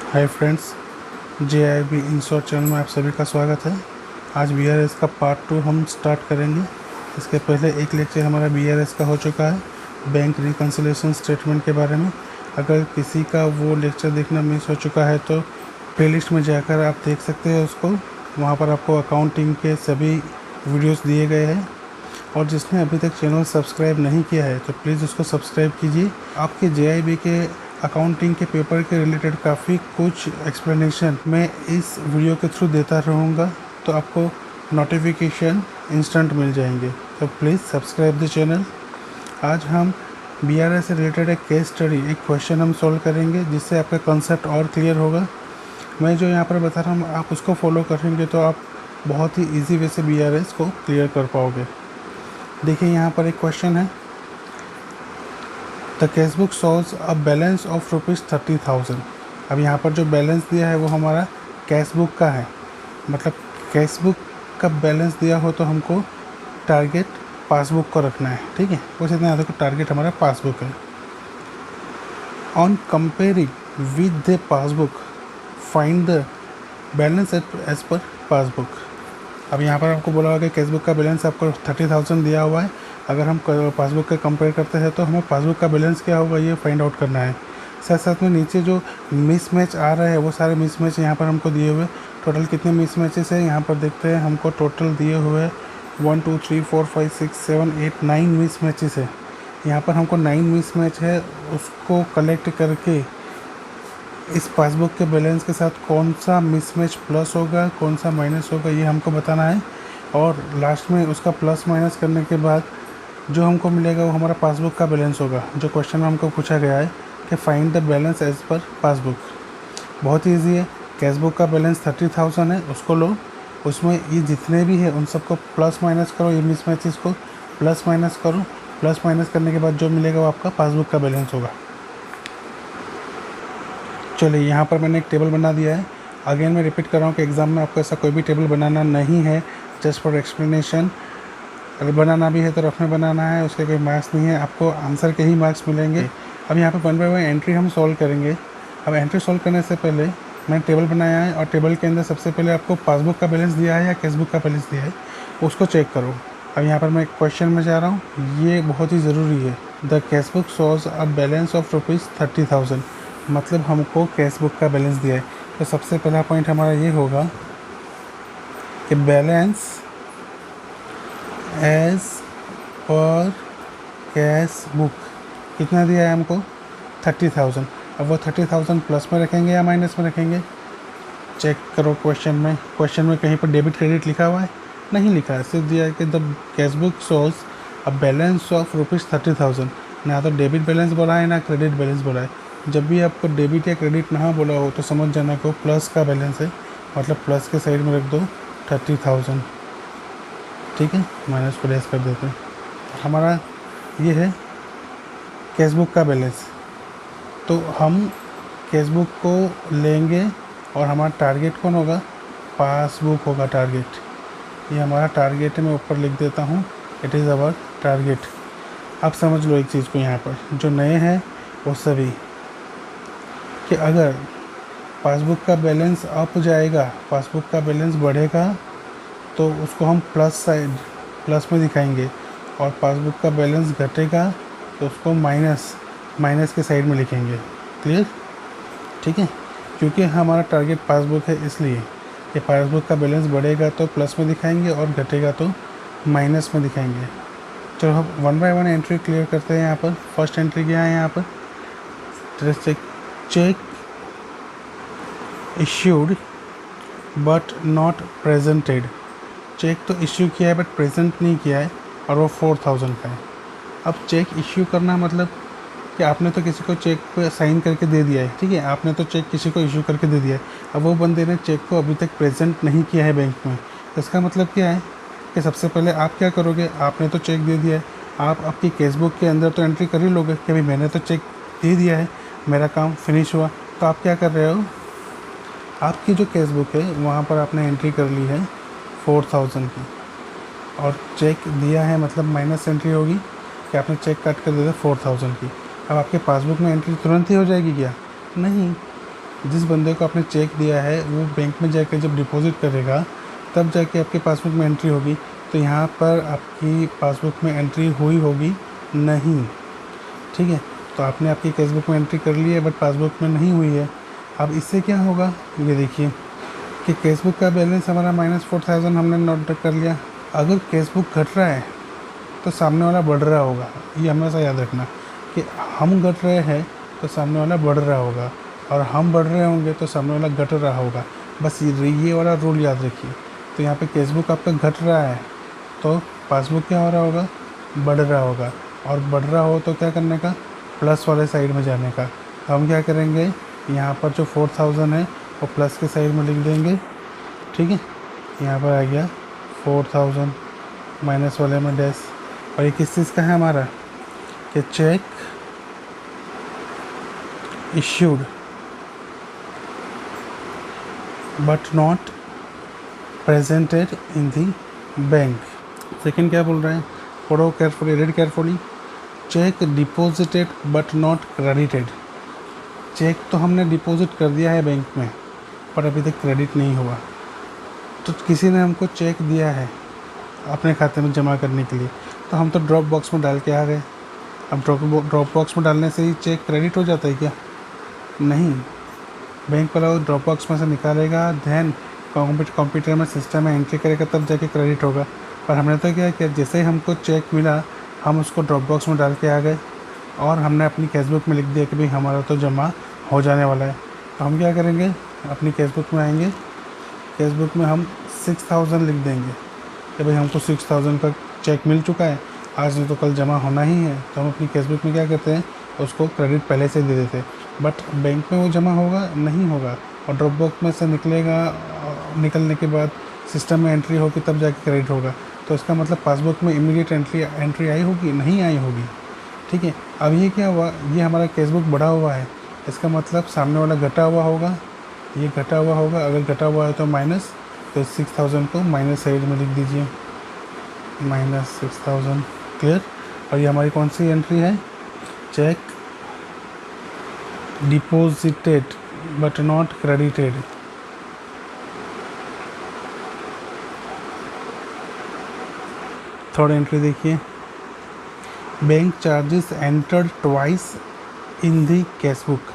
Hi friends, JIB in short channel में आप सभी का स्वागत है। आज BRS का पार्ट 2 हम स्टार्ट करेंगे। इसके पहले एक लेक्चर हमारा BRS का हो चुका है, बैंक रिकन्सिलिएशन स्टेटमेंट के बारे में। अगर किसी का वो लेक्चर देखना मिस हो चुका है तो प्लेलिस्ट में जाकर आप देख सकते हैं उसको। वहाँ पर आपको अकाउंटिंग के सभी वीडियोस दिए गए हैं। और जिसने अभी तक चैनल सब्सक्राइब नहीं किया है तो प्लीज़ उसको सब्सक्राइब कीजिए। आपके JIB के अकाउंटिंग के पेपर के रिलेटेड काफ़ी कुछ एक्सप्लेनेशन मैं इस वीडियो के थ्रू देता रहूँगा, तो आपको नोटिफिकेशन इंस्टेंट मिल जाएंगे। तो प्लीज़ सब्सक्राइब द चैनल। आज हम BRS से रिलेटेड एक केस स्टडी, एक क्वेश्चन हम सॉल्व करेंगे जिससे आपका कॉन्सेप्ट और क्लियर होगा। मैं जो यहाँ पर बता रहा हूँ आप उसको फॉलो करेंगे तो आप बहुत ही ईजी वे से BRS को क्लियर कर पाओगे। देखिए यहाँ पर एक क्वेश्चन है, the cash book shows a balance of ₹30,000। अब यहाँ पर जो बैलेंस दिया है वो हमारा कैश बुक का है, मतलब कैश बुक का बैलेंस दिया हो तो हमको टारगेट पासबुक को रखना है, ठीक है। उस इतना देखो टारगेट हमारा पासबुक है। On comparing with the passbook find the balance as per passbook. अब यहाँ पर आपको बोला होगा कि कैश बुक का बैलेंस आपको 30,000 दिया हुआ है। अगर हम पासबुक का कंपेयर करते हैं तो हमें पासबुक का बैलेंस क्या होगा ये फाइंड आउट करना है। साथ साथ में नीचे जो मिसमैच आ रहा है वो सारे मिसमैच यहाँ पर हमको दिए हुए। टोटल कितने मिसमैचेस है यहाँ पर देखते हैं। हमको टोटल दिए हुए 1 2 3 4 5 6 7 8 9 मिसमैचेस है। यहाँ पर हमको 9 मिसमैच है, उसको कलेक्ट करके इस पासबुक के बैलेंस के साथ कौन सा मिसमैच प्लस होगा कौन सा माइनस होगा ये हमको बताना है। और लास्ट में उसका प्लस माइनस करने के बाद जो हमको मिलेगा वो हमारा पासबुक का बैलेंस होगा। जो क्वेश्चन में हमको पूछा गया है कि find the balance as per passbook. बहुत ईजी है। कैश बुक का बैलेंस 30,000 है, उसको लो, उसमें ये जितने भी है उन सबको प्लस माइनस करो, ये मिसमैचेस को प्लस माइनस करो। प्लस माइनस करने के बाद जो मिलेगा वो आपका पासबुक का बैलेंस होगा। चलिए यहाँ पर मैंने एक टेबल बना दिया है। अगेन मैं रिपीट कर रहा हूँ कि एग्ज़ाम में आपको ऐसा कोई भी टेबल बनाना नहीं है, जस्ट फॉर एक्सप्लेनेशन। अगर बनाना भी है तो रफ में बनाना है, उसके कोई मार्क्स नहीं है, आपको आंसर के ही मार्क्स मिलेंगे। अब यहाँ पर 1 बाय 1 एंट्री हम सॉल्व करेंगे। अब एंट्री सॉल्व करने से पहले मैंने टेबल बनाया है और टेबल के अंदर सबसे पहले आपको पासबुक का बैलेंस दिया है या कैश बुक का बैलेंस दिया है उसको चेक करो। अब यहाँ पर मैं एक क्वेश्चन में जा रहा हूँ, ये बहुत ही ज़रूरी है। The cash book shows a balance of ₹30,000, मतलब हमको कैश बुक का बैलेंस दिया है। तो सबसे पहला पॉइंट हमारा ये होगा कि balance as per cash book कितना दिया है हमको 30,000। अब वो 30,000 प्लस में रखेंगे या माइनस में रखेंगे, चेक करो। क्वेश्चन में कहीं पर डेबिट क्रेडिट लिखा हुआ है? नहीं लिखा है, सिर्फ दिया है कि the cash book shows a balance of ₹30,000। ना तो डेबिट बैलेंस बोला है ना क्रेडिट बैलेंस बोला है। जब भी आपको डेबिट या क्रेडिट ना बोला हो तो समझ जाना को प्लस का बैलेंस है, मतलब प्लस के साइड में रख दो 30,000, ठीक है। माइनस को लेस कर देते हैं। हमारा ये है कैश बुक का बैलेंस, तो हम कैश बुक को लेंगे और हमारा टारगेट कौन होगा? पासबुक होगा टारगेट। ये हमारा टारगेट है, मैं ऊपर लिख देता हूँ, इट इज़ आवर टारगेट। अब समझ लो एक चीज़ को, यहाँ पर जो नए हैं वो सभी, कि अगर पासबुक का बैलेंस अप जाएगा, पासबुक का बैलेंस बढ़ेगा तो उसको हम प्लस में दिखाएंगे, और पासबुक का बैलेंस घटेगा तो उसको माइनस के साइड में लिखेंगे। क्लियर? ठीक है, क्योंकि हमारा टारगेट पासबुक है इसलिए कि पासबुक का बैलेंस बढ़ेगा तो प्लस में दिखाएंगे और घटेगा तो माइनस में दिखाएंगे। चलो हम 1 बाय 1 एंट्री क्लियर करते हैं। यहाँ पर फर्स्ट एंट्री क्या है? यहाँ पर cheque issued but not presented. Cheque तो इश्यू किया है बट प्रेजेंट नहीं किया है और वो 4,000 का है। अब चेक इश्यू करना मतलब कि आपने तो किसी को चेक पे साइन करके दे दिया है, ठीक है, आपने तो चेक किसी को इशू करके दे दिया है। अब वो बंदे ने चेक को अभी तक प्रेजेंट नहीं किया है बैंक में, तो इसका मतलब क्या है कि सबसे पहले आप क्या करोगे? आपने तो चेक दे दिया है, आप आपकी केस बुक के अंदर तो एंट्री कर ही लोगे कि भाई मैंने तो चेक दे दिया है, मेरा काम फिनिश हुआ। तो आप क्या कर रहे हो? आपकी जो केस बुक है वहाँ पर आपने एंट्री कर ली है 4,000 की, और चेक दिया है मतलब माइनस एंट्री होगी कि आपने चेक काट कर दे दिया 4,000 की। अब आपके पासबुक में एंट्री तुरंत ही हो जाएगी क्या? नहीं, जिस बंदे को आपने चेक दिया है वो बैंक में जाकर जब डिपॉजिट करेगा तब जाके आपके पासबुक में एंट्री होगी। तो यहाँ पर आपकी पासबुक में एंट्री हुई होगी नहीं, ठीक है। तो आपने आपकी कैशबुक में एंट्री कर ली है बट पासबुक में नहीं हुई है। अब इससे क्या होगा, ये देखिए कि कैशबुक का बैलेंस हमारा -4000 हमने नोट कर लिया। अगर कैशबुक घट रहा है तो सामने वाला बढ़ रहा होगा, ये हमेशा याद रखना कि हम घट रहे हैं तो सामने वाला बढ़ रहा होगा, और हम बढ़ रहे होंगे तो सामने वाला घट रहा होगा। बस ये वाला रूल याद रखिए। तो यहाँ पे कैशबुक आपका घट रहा है तो पासबुक क्या हो रहा होगा, बढ़ रहा होगा, और बढ़ रहा हो तो क्या करने का, प्लस वाले साइड में जाने का। हम क्या करेंगे, यहाँ पर जो 4000 है वो प्लस के साइड में लिख देंगे, ठीक है। यहाँ पर आ गया 4000, माइनस वाले में डैश। और ये किस चीज़ का है हमारा, कि cheque issued but not presented in the bank. Second क्या बोल रहे हैं, पढ़ो carefully, read carefully. Cheque deposited but not credited. Cheque तो हमने डिपॉजिट कर दिया है बैंक में पर अभी तक क्रेडिट नहीं हुआ। तो किसी ने हमको चेक दिया है अपने खाते में जमा करने के लिए, तो हम तो ड्रॉप बॉक्स में डाल के आ गए। अब ड्रॉप बॉक्स में डालने से ही चेक क्रेडिट हो जाता है क्या, नहीं। बैंक वाला वो ड्रॉप बॉक्स में से निकालेगा, देन कंप्यूटर में सिस्टम में एंट्री करेगा, तब जाके क्रेडिट होगा। पर हमने तो क्या किया, जैसे ही हमको चेक मिला हम उसको ड्रॉप बॉक्स में डाल के आ गए और हमने अपनी कैशबुक में लिख दिया कि भाई हमारा तो जमा हो जाने वाला है। तो हम क्या करेंगे, अपनी कैशबुक में आएंगे, कैशबुक में हम 6000 लिख देंगे कि भाई हमको 6000 का चेक मिल चुका है, आज नहीं तो कल जमा होना ही है। तो हम अपनी कैशबुक में क्या करते हैं, उसको क्रेडिट पहले से दे देते। बट बैंक में वो जमा होगा नहीं होगा, और ड्रॉप बॉक्स में से निकलेगा, निकलने के बाद सिस्टम में एंट्री होगी तब जाके क्रेडिट होगा। तो इसका मतलब पासबुक में इमीडिएट एंट्री आई होगी, नहीं आई होगी, ठीक है। अब ये क्या हुआ, ये हमारा कैशबुक बढ़ा हुआ है, इसका मतलब सामने वाला घटा हुआ होगा, ये घटा हुआ होगा। अगर घटा हुआ है तो माइनस, तो 6000 को माइनस साइड में लिख दीजिए, -6000, क्लियर। और ये हमारी कौन सी एंट्री है, cheque deposited but not credited. Third entry देखिए, bank charges entered twice in the cashbook.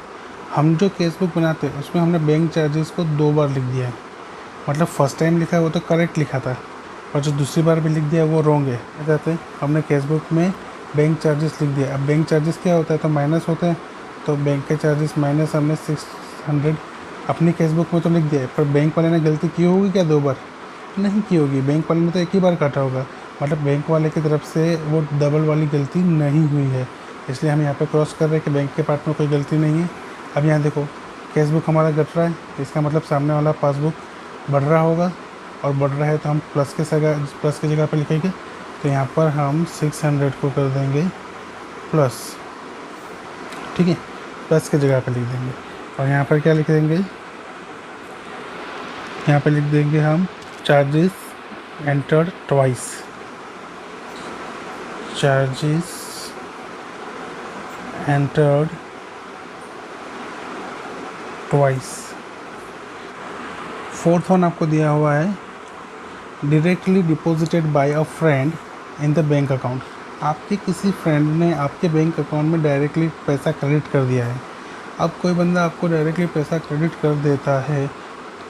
हम जो कैशबुक बनाते हैं उसमें हमने बैंक चार्जेस को 2 बार लिख दिया है। मतलब फर्स्ट टाइम लिखा है वो तो करेक्ट लिखा था, और जो दूसरी बार भी लिख दिया वो रॉन्ग है। कहते हैं हमने कैशबुक में बैंक चार्जेस लिख दिया। अब बैंक चार्जेस क्या होता है, तो माइनस होते हैं, तो बैंक के चार्जेस माइनस हमने 600 अपनी कैशबुक में तो लिख दिया है। पर बैंक वाले ने गलती की होगी क्या 2 बार, नहीं की होगी। बैंक वाले ने तो एक ही बार काटा होगा, मतलब बैंक वाले की तरफ से वो डबल वाली गलती नहीं हुई है। इसलिए हम यहाँ पे क्रॉस कर रहे हैं कि बैंक के पार्ट में कोई गलती नहीं है। अब यहाँ देखो कैशबुक हमारा घट रहा है, इसका मतलब सामने वाला पासबुक बढ़ रहा होगा, और बढ़ रहा है तो हम प्लस के जगह पे लिखेंगे। तो यहाँ पर हम 600 को कर देंगे प्लस, ठीक है, प्लस के जगह पे लिख देंगे। और यहाँ पर क्या लिख देंगे, यहाँ पे लिख देंगे हम charges entered twice, charges entered twice. Fourth one आपको दिया हुआ है, directly deposited bye a friend in the bank account. आपके किसी फ्रेंड ने आपके बैंक अकाउंट में डायरेक्टली पैसा क्रेडिट कर दिया है। अब कोई बंदा आपको डायरेक्टली पैसा क्रेडिट कर देता है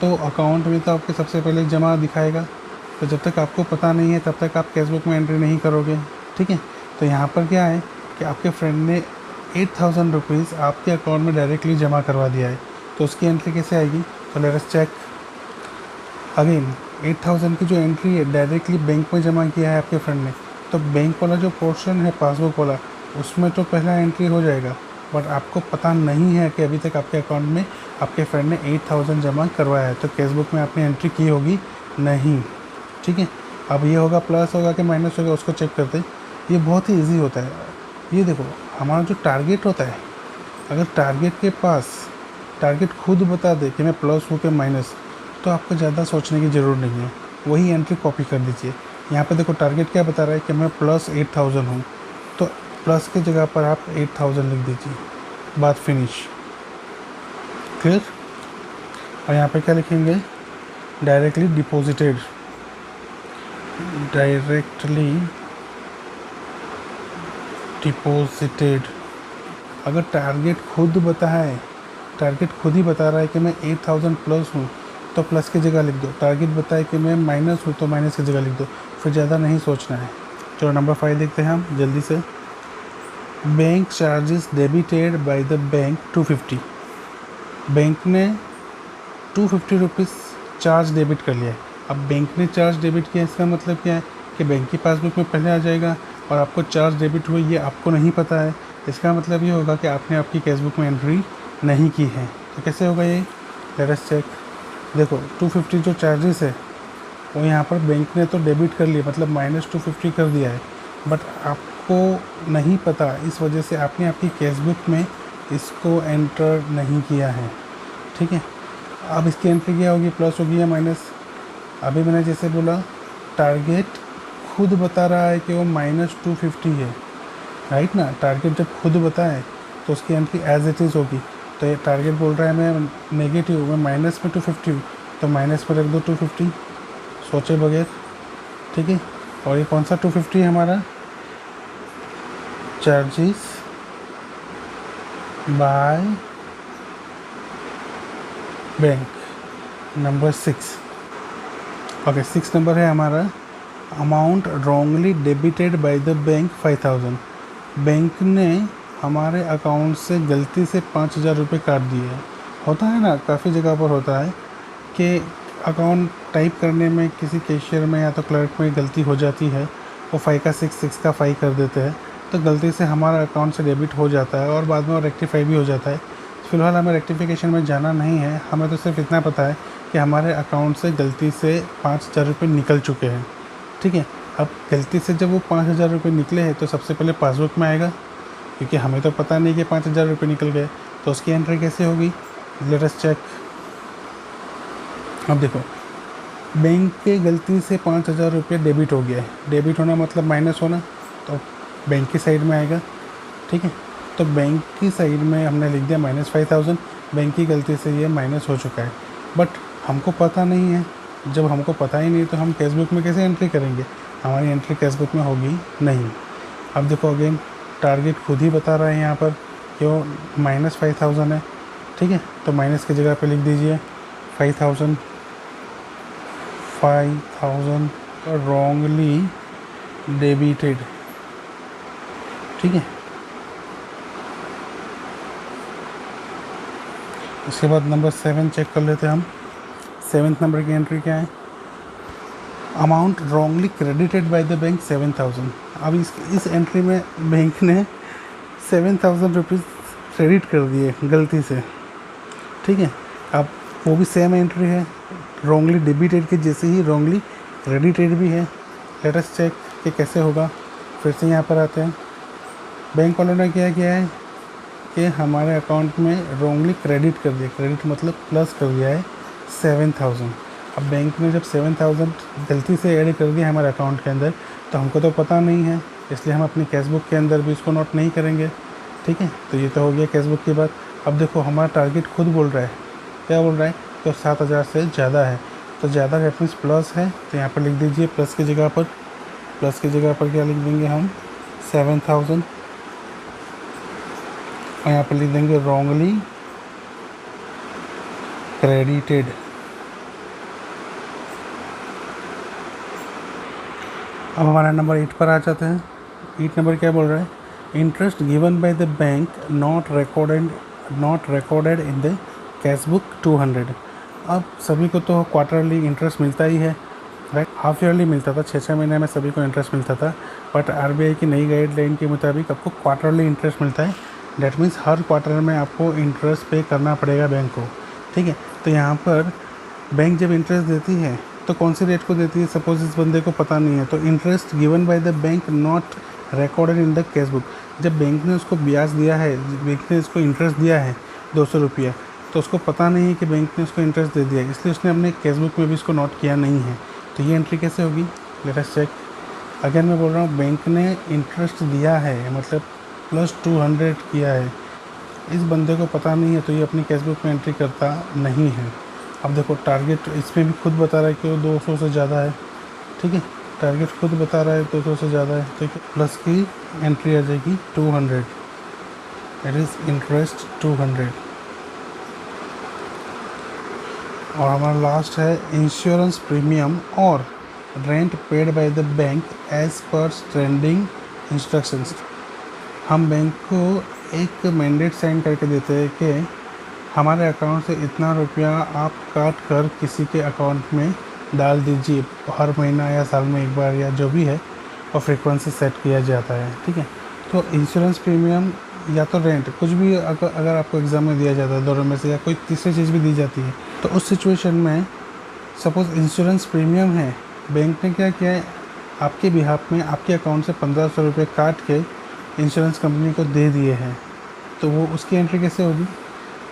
तो अकाउंट में तो आपके सबसे पहले जमा दिखाएगा। तो जब तक आपको पता नहीं है तब तक आप कैशबुक में एंट्री नहीं करोगे, ठीक है। तो यहाँ पर क्या है कि आपके फ्रेंड ने 8000 रुपीज़ आपके अकाउंट में डायरेक्टली जमा करवा दिया है, तो उसकी एंट्री कैसे आएगी। तो लेट अस चेक अगेन, 8000 की जो एंट्री है डायरेक्टली बैंक में जमा किया है आपके फ्रेंड ने, तो बैंक वाला जो पोर्शन है पासबुक वाला उसमें तो पहला एंट्री हो जाएगा। बट आपको पता नहीं है कि अभी तक आपके अकाउंट में आपके फ्रेंड ने 8000 जमा करवाया है, तो कैशबुक में आपने एंट्री की होगी नहीं, ठीक है। अब ये होगा प्लस होगा कि माइनस होगा, उसको चेक करते हैं। ये बहुत ही ईजी होता है। ये देखो हमारा जो टारगेट होता है, अगर टारगेट के पास टारगेट खुद बता दे कि मैं प्लस हूँ कि माइनस, तो आपको ज़्यादा सोचने की ज़रूरत नहीं है, वही एंट्री कॉपी कर दीजिए। यहाँ पे देखो टारगेट क्या बता रहा है कि मैं प्लस 8000 हूँ, तो प्लस की जगह पर आप 8000 लिख दीजिए, बात फिनिश, क्लियर। और यहाँ पे क्या लिखेंगे, डायरेक्टली डिपॉजिटेड, डायरेक्टली डिपॉजिटेड। अगर टारगेट खुद बताए, टारगेट खुद ही बता रहा है कि मैं 8000 प्लस हूँ तो प्लस की जगह लिख दो, टारगेट बताए कि मैं माइनस हूँ तो माइनस की जगह लिख दो, फिर ज़्यादा नहीं सोचना है। चलो नंबर 5 देखते हैं हम जल्दी से। Bank charges debited bye the bank 250। Bank ने 250 रुपीज़ चार्ज डेबिट कर लिया है। अब बैंक ने चार्ज डेबिट किया, इसका मतलब क्या है कि बैंक की पासबुक में पहले आ जाएगा और आपको चार्ज डेबिट हुई ये आपको नहीं पता है। इसका मतलब ये होगा कि आपने आपकी कैशबुक में एंट्री नहीं की है। तो कैसे होगा ये, लेट अस चेक। देखो 250 जो चार्जेस है वो यहाँ पर बैंक ने तो डेबिट कर लिया, मतलब -250 कर दिया है, बट आपको नहीं पता, इस वजह से आपने आपकी कैशबुक में इसको एंटर नहीं किया है। ठीक है, अब इसकी एंट्री क्या होगी, प्लस होगी या माइनस। अभी मैंने जैसे बोला टारगेट खुद बता रहा है कि वो -250 है, राइट ना। टारगेट जब खुद बताए तो उसकी एंट्री एज इट इज़ होगी। तो ये टारगेट बोल रहा है मैं नेगेटिव, मैं माइनस में 250 हूँ तो माइनस में रख दो 250, सोचे बगैर। ठीक है, और ये कौन सा 250 है हमारा, charges by bank. Number 6, okay 6 number है हमारा, amount wrongly debited bye the bank 5000। Bank ने हमारे अकाउंट से गलती से 5000 रुपये काट दिए हैं। होता है ना, काफ़ी जगह पर होता है कि अकाउंट टाइप करने में किसी कैशियर में या तो क्लर्क में गलती हो जाती है, वो 5 का 6, 6 का 5 कर देते हैं, तो गलती से हमारा अकाउंट से डेबिट हो जाता है और बाद में वो रेक्टिफाई भी हो जाता है। फ़िलहाल हमें रेक्टिफिकेशन में जाना नहीं है, हमें तो सिर्फ इतना पता है कि हमारे अकाउंट से गलती से 5000 रुपये निकल चुके हैं। ठीक है, अब गलती से जब वो 5000 रुपये निकले हैं तो सबसे पहले पासबुक में आएगा, क्योंकि हमें तो पता नहीं कि 5000 रुपये निकल गए, तो उसकी एंट्री कैसे होगी, लेट अस चेक। अब देखो बैंक के गलती से 5000 रुपये डेबिट हो गया है, डेबिट होना मतलब माइनस होना, तो बैंक की साइड में आएगा। ठीक है, तो बैंक की साइड में हमने लिख दिया -5000, बैंक की गलती से ये माइनस हो चुका है, बट हमको पता नहीं है। जब हमको पता ही नहीं तो हम कैशबुक में कैसे एंट्री करेंगे, हमारी एंट्री कैशबुक में होगी नहीं। अब देखो अगेन टारगेट खुद ही बता रहा है यहाँ पर कि वो -5000 है। ठीक है, तो माइनस की जगह पे लिख दीजिए 5000 रॉन्गली डेबिटेड। ठीक है, उसके बाद नंबर 7 चेक कर लेते हैं हम। 7th नंबर की एंट्री क्या है, amount wrongly credited bye the bank 7000। अब इस एंट्री में बैंक ने 7000 रुपीज़ क्रेडिट कर दिए गलती से। ठीक है, अब वो भी सेम एंट्री है, रॉन्गली डेबिटेड के जैसे ही रॉन्गली क्रेडिटेड भी है। लेट अस चेक कि कैसे होगा। फिर से यहाँ पर आते हैं, बैंक वालों ने क्या किया है कि हमारे अकाउंट में रॉन्गली क्रेडिट कर दिया, क्रेडिट मतलब प्लस कर दिया है 7000। अब बैंक ने जब 7000 गलती से ऐड कर दिया हमारे अकाउंट के अंदर, तो हमको तो पता नहीं है, इसलिए हम अपनी कैशबुक के अंदर भी इसको नोट नहीं करेंगे। ठीक है, तो ये तो हो गया कैशबुक की बात। अब देखो हमारा टारगेट खुद बोल रहा है, क्या बोल रहा है, तो 7000 से ज़्यादा है, तो ज़्यादा रेट मीन्स प्लस है, तो यहाँ पर लिख दीजिए प्लस की जगह पर, प्लस की जगह पर क्या लिख देंगे हम 7000, और यहाँ पर लिख देंगे रॉन्गली क्रेडिटेड। अब हमारा नंबर 8 पर आ जाते हैं। 8 नंबर क्या बोल रहा है, interest given by the bank not recorded in the cashbook 200। अब सभी को तो क्वार्टरली इंटरेस्ट मिलता ही है, राइट। हाफ ईयरली मिलता था, 6-6 महीने में सभी को इंटरेस्ट मिलता था, बट आरबीआई की नई गाइडलाइन के मुताबिक आपको क्वार्टरली इंटरेस्ट मिलता है। डेट मीन्स हर क्वार्टर में आपको इंटरेस्ट पे करना पड़ेगा बैंक को। ठीक है, तो यहाँ पर बैंक जब इंटरेस्ट देती है तो कौन सी रेट को देती है, सपोज इस बंदे को पता नहीं है, तो interest given by the bank not recorded in the cash book. जब बैंक ने उसको ब्याज दिया है, बैंक ने इसको इंटरेस्ट दिया है 200 रुपया, तो उसको पता नहीं है कि बैंक ने उसको इंटरेस्ट दे दिया, इसलिए उसने अपने कैश बुक में भी इसको नोट किया नहीं है। तो ये एंट्री कैसे होगी, लेट अस चेक। अगर मैं बोल रहा हूँ बैंक ने इंटरेस्ट दिया है मतलब +200 किया है, इस बंदे को पता नहीं है, तो ये अपनी कैश बुक में एंट्री करता नहीं है। अब देखो टारगेट इस पर भी खुद बता रहा है कि वो 200 से ज़्यादा है, ठीक है, टारगेट खुद बता रहा है 200 से ज़्यादा है, ठीक है। प्लस की एंट्री आ जाएगी 200, इट इज़ इंटरेस्ट 200। और हमारा लास्ट है इंश्योरेंस प्रीमियम और rent paid by the bank as per trending instructions. हम बैंक को एक मैंडेट साइन करके देते हैं कि हमारे अकाउंट से इतना रुपया आप काट कर किसी के अकाउंट में डाल दीजिए, हर महीना या साल में एक बार या जो भी है, और फ्रीक्वेंसी सेट किया जाता है, ठीक है। तो इंश्योरेंस प्रीमियम या तो रेंट, कुछ भी अगर आपको एग्ज़ाम में दिया जाता है दोनों में से, या कोई तीसरी चीज़ भी दी जाती है, तो उस सिचुएशन में सपोज़ इंश्योरेंस प्रीमियम है, बैंक ने क्या किया है, आपके बिहाफ में आपके अकाउंट से 1500 रुपये काट के इंश्योरेंस कंपनी को दे दिए हैं, तो वो उसकी एंट्री कैसे होगी?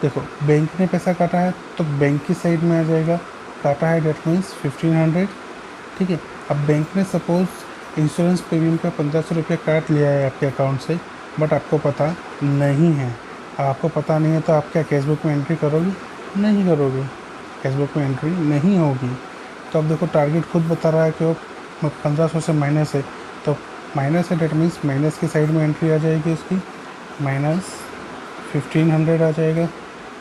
देखो, बैंक ने पैसा काटा है तो बैंक की साइड में आ जाएगा, काटा है डेट मीन्स 1500, ठीक है। अब बैंक ने सपोज़ इंश्योरेंस प्रीमियम का 1500 रुपये काट लिया है आपके अकाउंट से, बट आपको पता नहीं है। आपको पता नहीं है तो आप क्या कैशबुक में एंट्री करोगे? नहीं करोगे, कैशबुक में एंट्री नहीं होगी। तो अब देखो टारगेट खुद बता रहा है कि वो 1500 से माइनस है, तो माइनस है, डेट मीन्स माइनस की साइड में एंट्री आ जाएगी उसकी, माइनस 1500 आ जाएगा,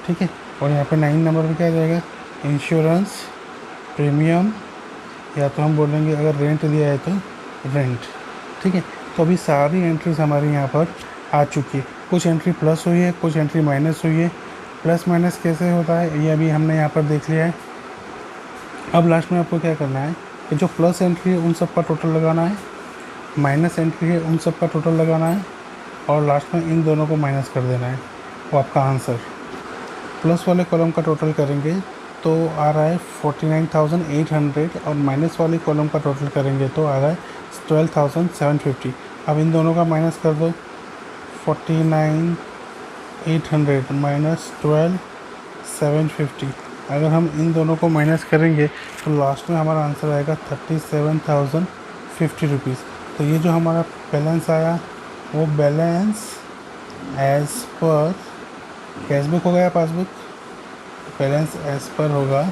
ठीक है। और यहाँ पे 9 नंबर पे क्या आ जाएगा? इंश्योरेंस प्रीमियम, या तो हम बोलेंगे अगर रेंट दिया है तो रेंट, ठीक है। तो अभी सारी एंट्रीज हमारी यहाँ पर आ चुकी है, कुछ एंट्री प्लस हुई है, कुछ एंट्री माइनस हुई है। प्लस माइनस कैसे होता है ये अभी हमने यहाँ पर देख लिया है। अब लास्ट में आपको क्या करना है कि जो प्लस एंट्री है उन सब का टोटल लगाना है, माइनस एंट्री है उन सब का टोटल लगाना है, और लास्ट में इन दोनों को माइनस कर देना है, वो आपका आंसर। प्लस वाले कॉलम का टोटल करेंगे तो आ रहा है 49,800, और माइनस वाले कॉलम का टोटल करेंगे तो आ रहा है 12,750। अब इन दोनों का माइनस कर दो, 49,800 माइनस 12,750। अगर हम इन दोनों को माइनस करेंगे तो लास्ट में हमारा आंसर आएगा 37,050 रुपीज़। तो ये जो हमारा बैलेंस आया वो बैलेंस एज पर कैशबुक होगा या पासबुक? बैलेंस एज पर होगा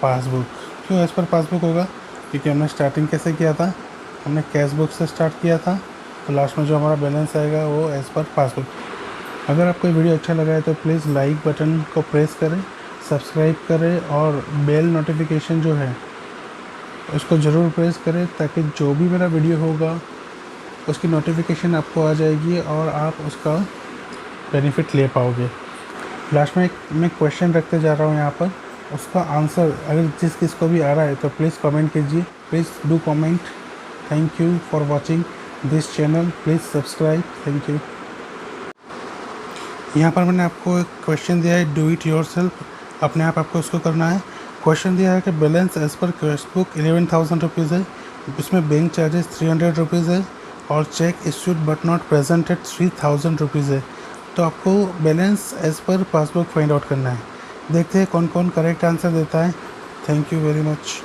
पासबुक। क्यों एज पर पासबुक होगा? क्योंकि हमने स्टार्टिंग कैसे किया था, हमने कैशबुक से स्टार्ट किया था, तो लास्ट में जो हमारा बैलेंस आएगा वो एज पर पासबुक। अगर आपको वीडियो अच्छा लगा है तो प्लीज़ लाइक बटन को प्रेस करें, सब्सक्राइब करें, और बेल नोटिफिकेशन जो है उसको ज़रूर प्रेस करें, ताकि जो भी मेरा वीडियो होगा उसकी नोटिफिकेशन आपको आ जाएगी और आप उसका बेनिफिट ले पाओगे। लास्ट में मैं क्वेश्चन रखते जा रहा हूँ यहाँ पर, उसका आंसर अगर जिस को भी आ रहा है तो प्लीज़ कमेंट कीजिए, please do comment. Thank you for watching this channel, please subscribe, thank you. यहाँ पर मैंने आपको एक क्वेश्चन दिया है, डू इट योरसेल्फ, अपने आप आपको उसको करना है। क्वेश्चन दिया है कि balance as per cashbook 11,000 rupees है, उसमें बैंक चार्जेस 300 रुपीज़ है, और cheque issued but not presented 3,000 rupees है। तो आपको balance as per passbook find out करना है। देखते हैं कौन कौन करेक्ट आंसर देता है। Thank you very much.